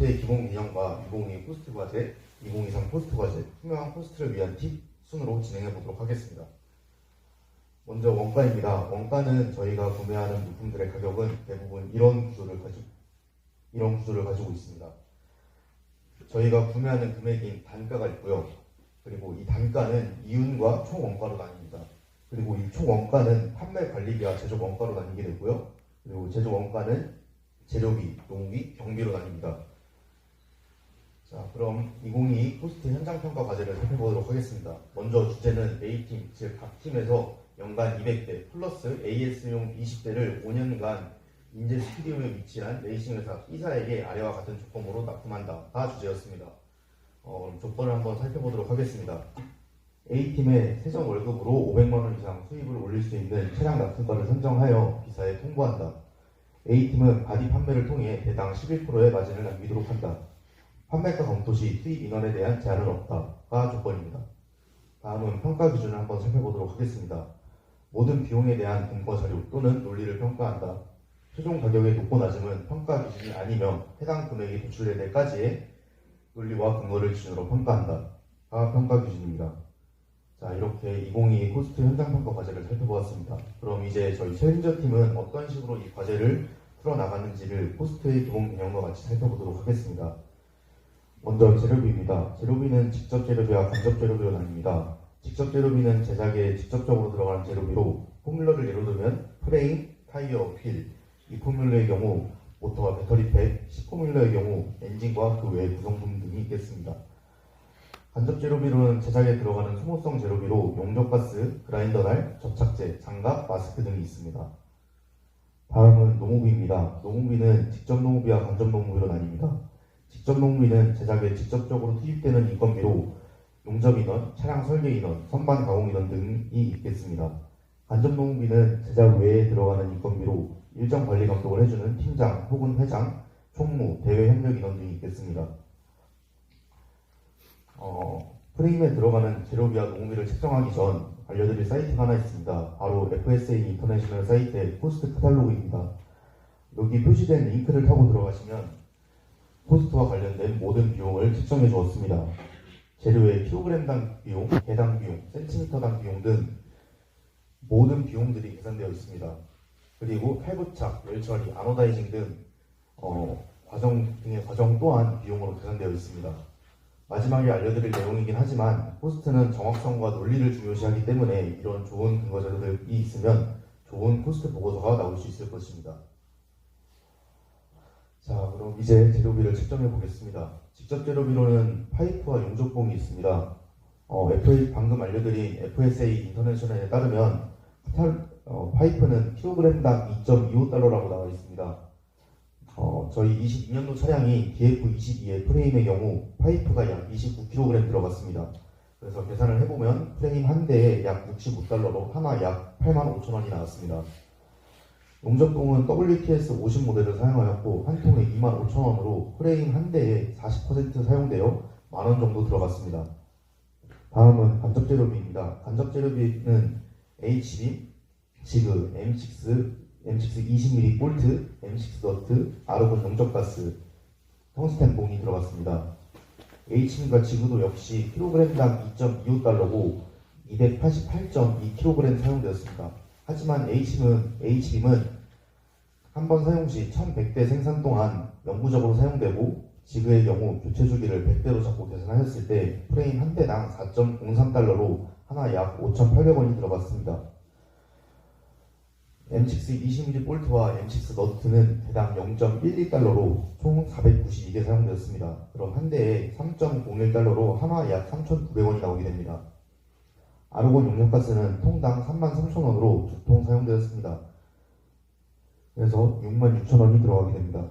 포스트의 기본 개념과 2022 포스트 과제, 2023 포스트 과제, 투명한 포스트를 위한 팁 순으로 진행해 보도록 하겠습니다. 먼저 원가입니다. 원가는 저희가 구매하는 물품들의 가격은 대부분 이런 구조를 가지고 있습니다. 저희가 구매하는 금액인 단가가 있고요. 그리고 이 단가는 이윤과 총 원가로 나뉩니다. 그리고 이 총 원가는 판매 관리비와 제조 원가로 나뉘게 되고요. 그리고 제조 원가는 재료비, 농비, 경비로 나뉩니다. 자, 그럼 2022 포스트 현장 평가 과제를 살펴보도록 하겠습니다. 먼저 주제는 A팀, 즉 각 팀에서 연간 200대 플러스 AS용 20대를 5년간 인제 스튜디오에 위치한 레이싱 회사 B사에게 아래와 같은 조건으로 납품한다가 주제였습니다. 그럼 조건을 한번 살펴보도록 하겠습니다. A팀의 세전 월급으로 500만원 이상 수입을 올릴 수 있는 차량 납품가를 선정하여 B사에 통보한다. A팀은 바디 판매를 통해 대당 11%의 마진을 남기도록 한다. 판매가 검토 시 수입 인원에 대한 제한은 없다가 조건입니다. 다음은 평가 기준을 한번 살펴보도록 하겠습니다. 모든 비용에 대한 근거 자료 또는 논리를 평가한다. 최종 가격의 높고 낮음은 평가 기준이 아니며 해당 금액이 도출될 때까지의 논리와 근거를 기준으로 평가한다가 평가 기준입니다. 자, 이렇게 2022 포스트 현장 평가 과제를 살펴보았습니다. 그럼 이제 저희 챌린저 팀은 어떤 식으로 이 과제를 풀어나가는지를 포스트의 기본 개념과 같이 살펴보도록 하겠습니다. 먼저 재료비입니다. 재료비는 직접 재료비와 간접 재료비로 나뉩니다. 직접 재료비는 제작에 직접적으로 들어가는 재료비로 포뮬러를 예로 들면 프레임, 타이어, 휠, 이 포뮬러의 경우 모터와 배터리팩, C 포뮬러의 경우 엔진과 그 외의 구성품 등이 있겠습니다. 간접 재료비로는 제작에 들어가는 소모성 재료비로 용접가스, 그라인더날, 접착제, 장갑, 마스크 등이 있습니다. 다음은 농후비입니다. 농후비는 직접 농후비와 간접 농후비로 나뉩니다. 직접 농후비는 제작에 직접적으로 투입되는 인건비로 용접 인원, 차량 설계 인원, 선반 가공 인원 등이 있겠습니다. 간접 농후비는 제작 외에 들어가는 인건비로 일정 관리 감독을 해주는 팀장 혹은 회장, 총무, 대외 협력 인원 등이 있겠습니다. 프레임에 들어가는 재료비와 농후비를 책정하기 전 알려드릴 사이트가 하나 있습니다. 바로 FSA 인터내셔널 사이트의 포스트 카탈로그입니다. 여기 표시된 링크를 타고 들어가시면 포스트와 관련된 모든 비용을 책정해 주었습니다. 재료의 킬로그램당 비용, 개당 비용, 센티미터당 비용 등 모든 비용들이 계산되어 있습니다. 그리고 탈부착, 열처리, 아노다이징 등 과정 또한 비용으로 계산되어 있습니다. 마지막에 알려드릴 내용이긴 하지만 포스트는 정확성과 논리를 중요시하기 때문에 이런 좋은 근거 자료들이 있으면 좋은 포스트 보고서가 나올 수 있을 것입니다. 자, 그럼 이제 재료비를 측정해 보겠습니다. 직접 재료비로는 파이프와 용접봉이 있습니다. 방금 알려드린 FSA 인터내셔널에 따르면 파이프는 킬로그램당 2.25달러라고 나와 있습니다. 저희 22년도 차량이 DF22의 프레임의 경우 파이프가 약 29kg 들어갔습니다. 그래서 계산을 해보면 프레임 한 대에 약 65달러로 하나 약 85,000원이 나왔습니다. 용접봉은 WTS 50 모델을 사용하였고 한 통에 25,000원으로 프레임 한 대에 40% 사용되어 만원 정도 들어갔습니다. 다음은 간접 재료비입니다. 간접 재료비는 HB, 지그, M6 20mm 볼트, M6 너트, 아르곤 용접가스, 텅스텐 봉이 들어갔습니다. H빔과 지그도 역시 킬로그램당 2.25달러고 288.2kg 사용되었습니다. 하지만 H빔은 한 번 사용 시 1100대 생산 동안 영구적으로 사용되고 지그의 경우 교체 주기를 100대로 잡고 계산하였을 때 프레임 한 대당 4.03달러로 하나 약 5,800원이 들어갔습니다. M6 20mm 볼트와 M6 너트는 대당 0.12달러로 총 492개 사용되었습니다. 그럼 한 대에 3.01달러로 하나 약 3,900원이 나오게 됩니다. 아르곤 용접가스는 통당 33,000원으로 두 통 사용되었습니다. 그래서 66,000원이 들어가게 됩니다.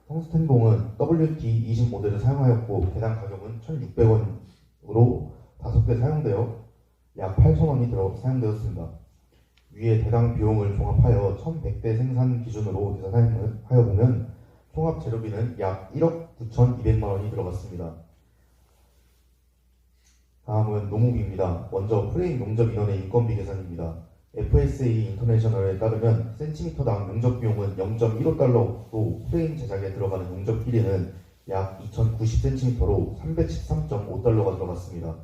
텅스텐봉은 WT20 모델을 사용하였고 개당 가격은 1,600원으로 5개 사용되어 약 8,000원이 사용되었습니다. 위에 대당 비용을 종합하여 1100대 생산 기준으로 계산하여 보면 총합 재료비는 약 1억 9,200만원이 들어갔습니다. 다음은 농후비입니다. 먼저 프레임 용접 인원의 인건비 계산입니다. FSA 인터내셔널에 따르면 센티미터당 용접 비용은 0.15달러로 프레임 제작에 들어가는 용접 길이는 약 2090cm로 313.5달러가 들어갔습니다.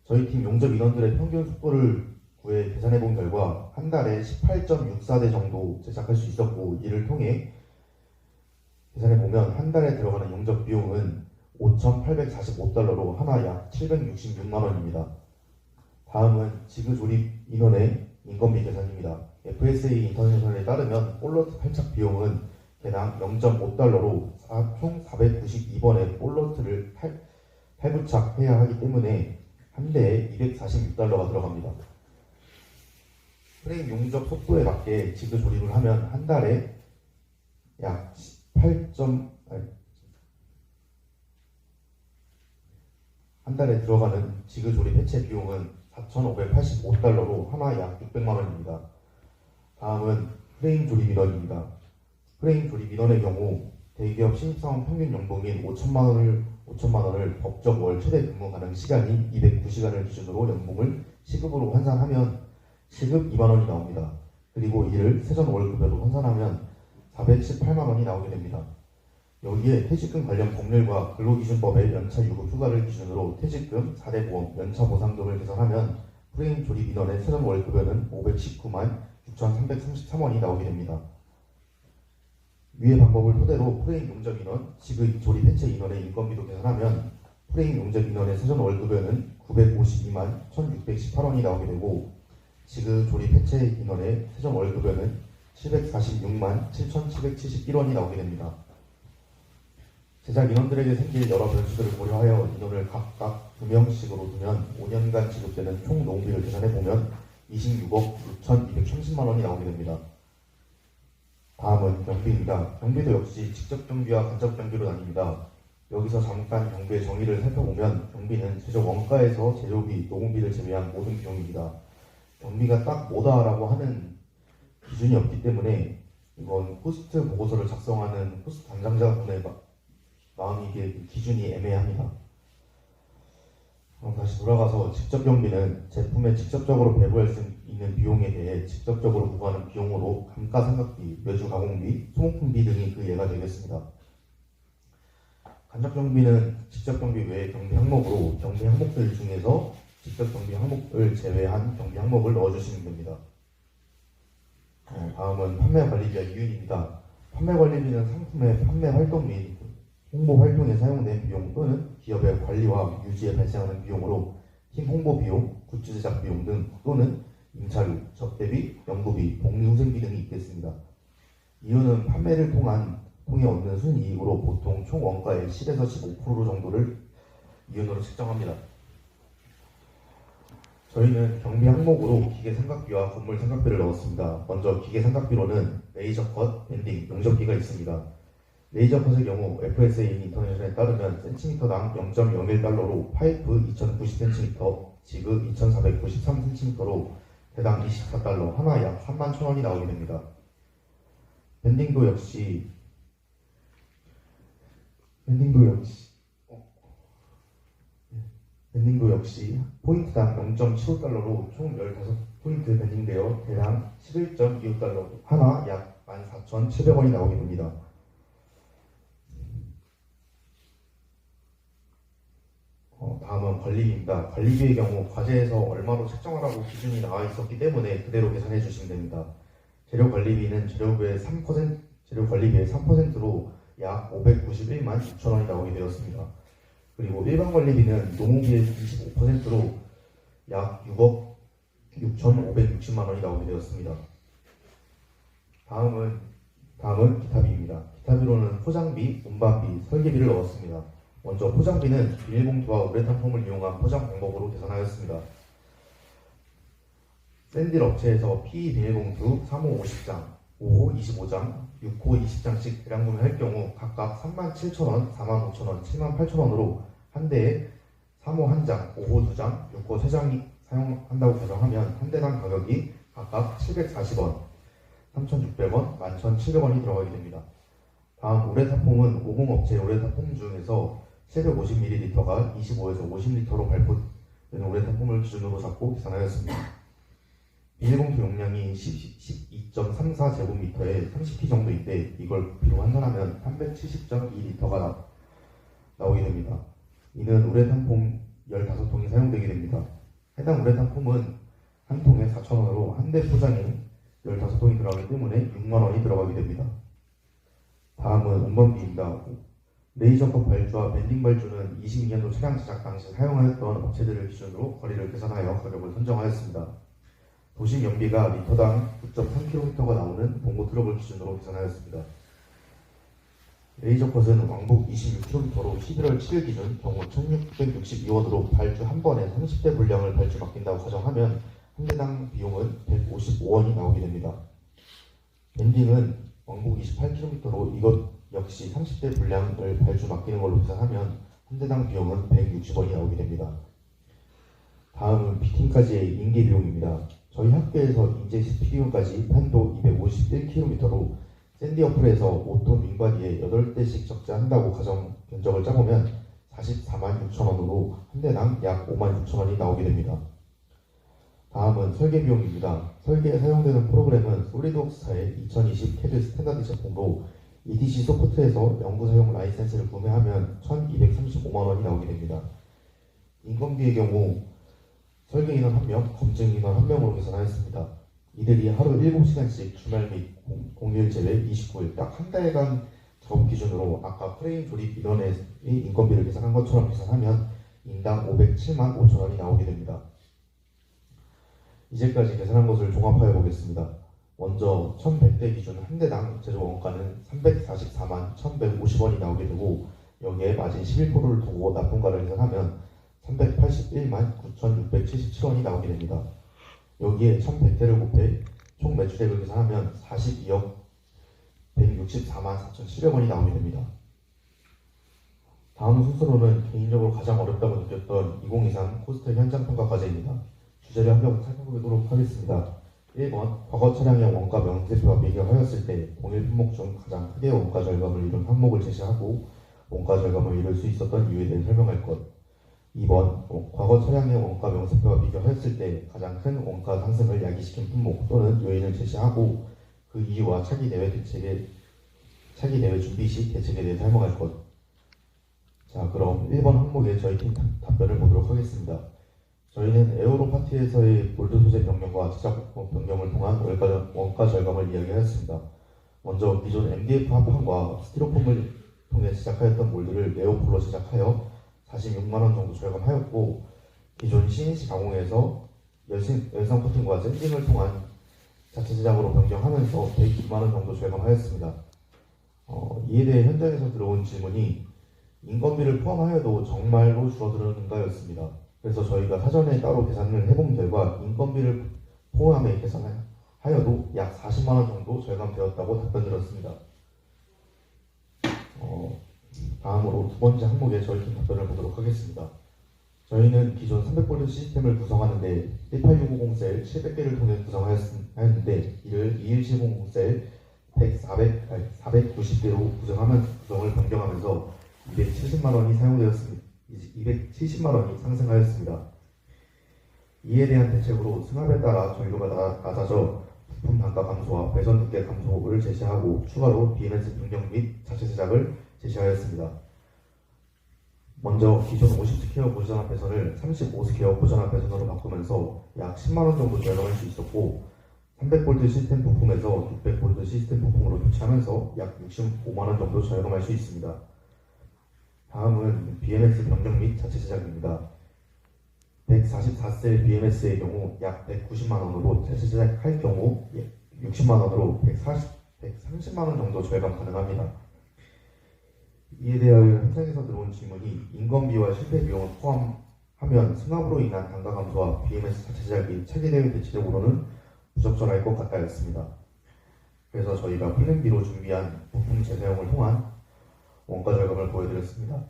저희 팀 용접 인원들의 평균 속도를 구해 계산해 본 결과 한 달에 18.64대 정도 제작할 수 있었고, 이를 통해 계산해 보면 한 달에 들어가는 용접 비용은 5,845달러로 하나 약 766만 원입니다. 다음은 지그 조립 인원의 인건비 계산입니다. FSA 인터내셔널에 따르면 볼러트 탈착 비용은 개당 0.5달러로 총 492번의 볼러트를 탈부착해야 하기 때문에 한 대에 246달러가 들어갑니다. 프레임 용접 속도에 맞게 지그 조립을 하면 한 달에 약 18. 한 달에 들어가는 지그 조립 해체 비용은 4,585달러로 하나 약 600만 원입니다. 다음은 프레임 조립 인원입니다. 프레임 조립 인원의 경우 대기업 신입사원 평균 연봉인 5천만 원을 법적 월 최대 근무 가능 시간인 209시간을 기준으로 연봉을 시급으로 환산하면 시급 2만 원이 나옵니다. 그리고 이를 세전 월급으로 환산하면 418만 원이 나오게 됩니다. 여기에 퇴직금 관련 법률과 근로기준법의 연차 유급 휴가를 기준으로 퇴직금, 4대 보험, 연차 보상금을 계산하면 프레임 조립 인원의 세전 월급에는 519만 6,333원이 나오게 됩니다. 위의 방법을 토대로 프레임 용접 인원, 지그 조립 해체 인원의 인건비도 계산하면 프레임 용접 인원의 세전 월급에는 952만 1,618원이 나오게 되고, 지그 조립 해체 인원의 세전 월급에는 746만 7,771원이 나오게 됩니다. 제작 인원들에게 생길 여러 변수들을 고려하여 인원을 각각 2명씩으로 두면 5년간 지급되는 총 노무비를 계산해보면 26억 6,230만 원이 나오게 됩니다. 다음은 경비입니다. 경비도 역시 직접 경비와 간접 경비로 나뉩니다. 여기서 잠깐 경비의 정의를 살펴보면 경비는 제조 원가에서 재료비, 노무비를 제외한 모든 비용입니다. 경비가 딱 뭐다라고 하는 기준이 없기 때문에 이건 코스트 보고서를 작성하는 코스트 담당자분의 마음이 이게 기준이 애매합니다. 그럼 다시 돌아가서 직접 경비는 제품에 직접적으로 배부할 수 있는 비용에 대해 직접적으로 부과하는 비용으로 감가상각비, 외주 가공비, 소모품비 등이 그 예가 되겠습니다. 간접 경비는 직접 경비 외의 경비 항목으로 경비 항목들 중에서 직접 경비 항목을 제외한 경비 항목을 넣어주시면 됩니다. 다음은 판매 관리비와 이윤입니다. 판매 관리비는 상품의 판매 활동 및 홍보 활동에 사용된 비용 또는 기업의 관리와 유지에 발생하는 비용으로 팀 홍보 비용, 굿즈 제작 비용 등 또는 임차료, 접대비, 연구비, 복리후생비 등이 있겠습니다. 이윤은 판매를 통해 얻는 순이익으로 보통 총 원가의 10에서 15% 정도를 이윤으로 책정합니다. 저희는 경비 항목으로 기계 삼각비와 건물 삼각비를 넣었습니다. 먼저 기계 삼각비로는 레이저 컷, 밴딩, 용접기가 있습니다. 레이저 컷의 경우 FSA 인터내셔널에 따르면 센티미터당 0.01달러로 파이프 2090cm, 지그 2493cm로 대당 24달러, 하나 약 31,000원이 나오게 됩니다. 밴딩도 역시 포인트당 0.75달러로 총 15포인트 밴딩되어 대당 11.25달러, 하나 약 14,700원이 나오게 됩니다. 다음은 관리비입니다. 관리비의 경우 과제에서 얼마로 책정하라고 기준이 나와 있었기 때문에 그대로 계산해 주시면 됩니다. 재료 관리비는 재료 관리비의 3%로 약 591만 6천원이 나오게 되었습니다. 그리고 일반 관리비는 노무비의 25%로 약 6억 6,560만 원이 나오게 되었습니다. 다음은 기타비입니다. 기타비로는 포장비, 운반비, 설계비를 넣었습니다. 먼저 포장비는 비닐봉투와 우레탄 폼을 이용한 포장 방법으로 계산하였습니다. 샌딜 업체에서 PE 비닐봉투 3호 50장, 5호 25장, 6호 20장씩 대량 구매할 경우 각각 37,000원, 45,000원, 78,000원으로 한 대에 3호 1장, 5호 2장, 6호 3장이 사용한다고 가정하면 한 대당 가격이 각각 740원, 3,600원, 11,700원이 들어가게 됩니다. 다음 우레탄폼은 오공업체 우레탄폼 중에서 750ml가 25에서 50L로 발포되는 우레탄폼을 기준으로 잡고 계산하였습니다. 비닐봉투 용량이 12.34제곱미터에 30T 정도인데 이걸 비로 환산하면 370.2리터가 나오게 됩니다. 이는 우레탄 폼 15통이 사용되게 됩니다. 해당 우레탄 폼은 한 통에 4,000원으로 한 대 포장에 15통이 들어가기 때문에 6만원이 들어가게 됩니다. 다음은 운반비입니다. 레이저컵 발주와 밴딩 발주는 22년도 차량 제작 당시 사용하였던 업체들을 기준으로 거리를 계산하여 가격을 선정하였습니다. 도심 연비가 리터당 9.3km가 나오는 봉고 트럭을 기준으로 계산하였습니다. 레이저컷은 왕복 26km로 11월 7일 기준 경우 1662원으로 발주 한 번에 30대 분량을 발주 맡긴다고 가정하면 한 대당 비용은 155원이 나오게 됩니다. 밴딩은 왕복 28km로 이것 역시 30대 분량을 발주 맡기는 걸로 계산하면 한 대당 비용은 160원이 나오게 됩니다. 다음은 피팅까지의 인계 비용입니다. 저희 학교에서 인제 피팅까지 편도 251km로 샌디 어플에서 5톤 윙바디에 8대씩 적재한다고 가정 견적을 짜보면 44만 6천원으로 한 대당 약 5만 6천원이 나오게 됩니다. 다음은 설계 비용입니다. 설계에 사용되는 프로그램은 솔리드웍스사의 2020 CAD 스탠다드 제품으로 EDC 소프트에서 연구 사용 라이센스를 구매하면 1,235만원이 나오게 됩니다. 인건비의 경우 설계 인원 1명, 검증 인원 1명으로 계산하였습니다. 이들이 하루 7시간씩 주말 및 공휴일 제외 29일 딱 한 달간 작업 기준으로 아까 프레임 조립 인원의 인건비를 계산한 것처럼 계산하면 인당 507만 5천원이 나오게 됩니다. 이제까지 계산한 것을 종합하여 보겠습니다. 먼저 1100대 기준 한 대당 제조 원가는 344만 1150원이 나오게 되고 여기에 마진 11%를 두고 납품가를 계산하면 381만 9677원이 나오게 됩니다. 여기에 1100대를 곱해 총 매출액을 계산하면 42억 164만 4,700원이 나오게 됩니다. 다음 순서로는 개인적으로 가장 어렵다고 느꼈던 2023 코스트 현장 평가 과제입니다. 주제를 한 명 살펴보도록 하겠습니다. 1번, 과거 차량의 원가 명세표와 비교하였을 때 동일 품목 중 가장 크게 원가 절감을 이룬 항목을 제시하고 원가 절감을 이룰 수 있었던 이유에 대해 설명할 것. 2번, 과거 차량의 원가 명세표와 비교하였을 때 가장 큰 원가 상승을 야기시킨 품목 또는 요인을 제시하고 그 이유와 차기 대회 준비 시 대책에 대해 설명할 것. 자, 그럼 1번 항목에 저희 팀 답변을 보도록 하겠습니다. 저희는 에어로 파티에서의 몰드 소재 변경과 제작 변경을 통한 원가 절감을 이야기하였습니다. 먼저 기존 MDF 합판과 스티로폼을 통해 제작하였던 몰드를 네오폴로 제작하여 46만원 정도 절감하였고 기존 CNC 가공에서 열성 코팅과 샌딩을 통한 자체 제작으로 변경하면서 102만원 정도 절감하였습니다. 이에 대해 현장에서 들어온 질문이 인건비를 포함하여도 정말로 줄어드는가였습니다. 그래서 저희가 사전에 따로 계산을 해본 결과 인건비를 포함해 계산하여도 약 40만원 정도 절감되었다고 답변 드렸습니다. 다음으로 두 번째 항목에 저희 팀 답변을 보도록 하겠습니다. 저희는 기존 300V 시스템을 구성하는데 18650셀 700개를 통해 구성하였는데 이를 21700셀 490개로 구성을 변경하면서 270만원이 사용되었습니다. 270만원이 상승하였습니다. 이에 대한 대책으로 승합에 따라 전류가 낮아져 부품 단가 감소와 배선 두께 감소를 제시하고 추가로 BMS 변경 및 자체 제작을 제시하였습니다. 먼저 기존 50스퀘어 고전압 배선을 35스퀘어 고전압 배선으로 바꾸면서 약 10만원 정도 절감할 수 있었고 300V 시스템 부품에서 600V 시스템 부품으로 교체하면서 약 65만원 정도 절감할 수 있습니다. 다음은 BMS 변경 및 자체 제작입니다. 144셀 BMS의 경우 약 190만원으로 자체 제작할 경우 60만원으로 130만원 정도 절감 가능합니다. 이에 대하여 현장에서 들어온 질문이 인건비와 실패 비용을 포함하면 승합으로 인한 단가 감소와 BMS 자체 제작 및 차기 대회 대체적으로는 부적절할 것 같다였습니다. 그래서 저희가 플랜 B로 준비한 부품 재사용을 통한 원가 절감을 보여드렸습니다.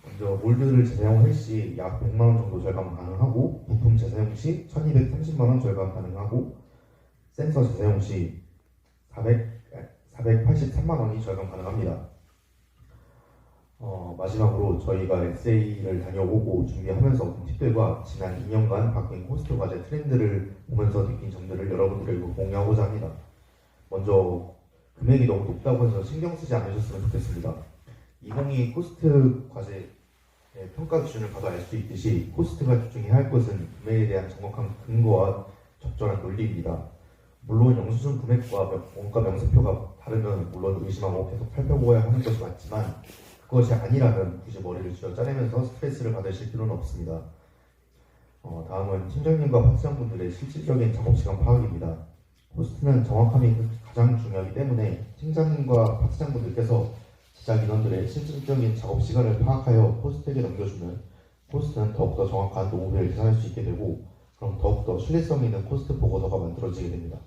먼저 몰드를 재사용할 시 약 100만원 정도 절감 가능하고 부품 재사용 시 1230만원 절감 가능하고 센서 재사용 시 483만원이 절감 가능합니다. 마지막으로 저희가 에세이를 다녀오고 준비하면서 얻은 팁들과 지난 2년간 바뀐 호스트 과제 트렌드를 보면서 느낀 점들을 여러분들에게 공유하고자 합니다. 먼저 금액이 너무 높다고 해서 신경 쓰지 않으셨으면 좋겠습니다. 2022 호스트 과제의 평가 기준을 봐도 알 수 있듯이 호스트가 집중해야 할 것은 금액에 대한 정확한 근거와 적절한 논리입니다. 물론 영수증 금액과 원가 명세표가 다르면 물론 의심하고 계속 살펴보아야 하는 것이 맞지만 그것이 아니라면 굳이 머리를 쥐어 짜내면서 스트레스를 받으실 필요는 없습니다. 다음은 팀장님과 파트장분들의 실질적인 작업시간 파악입니다. 호스트는 정확함이 가장 중요하기 때문에 팀장님과 파트장분들께서 제작 인원들의 실질적인 작업시간을 파악하여 호스트에게 넘겨주면 호스트는 더욱더 정확한 노후를 계산할 수 있게 되고 그럼 더욱더 신뢰성 있는 코스트 보고서가 만들어지게 됩니다.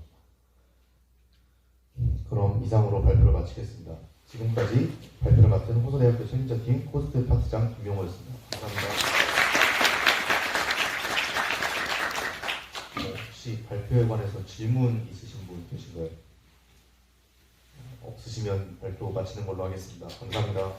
그럼 이상으로 발표를 마치겠습니다. 지금까지 발표를 맡은 호서대학교 책임자팀 코스트 파트장 김용호였습니다. 감사합니다. 혹시 발표에 관해서 질문 있으신 분 계신가요? 없으시면 발표 마치는 걸로 하겠습니다. 감사합니다.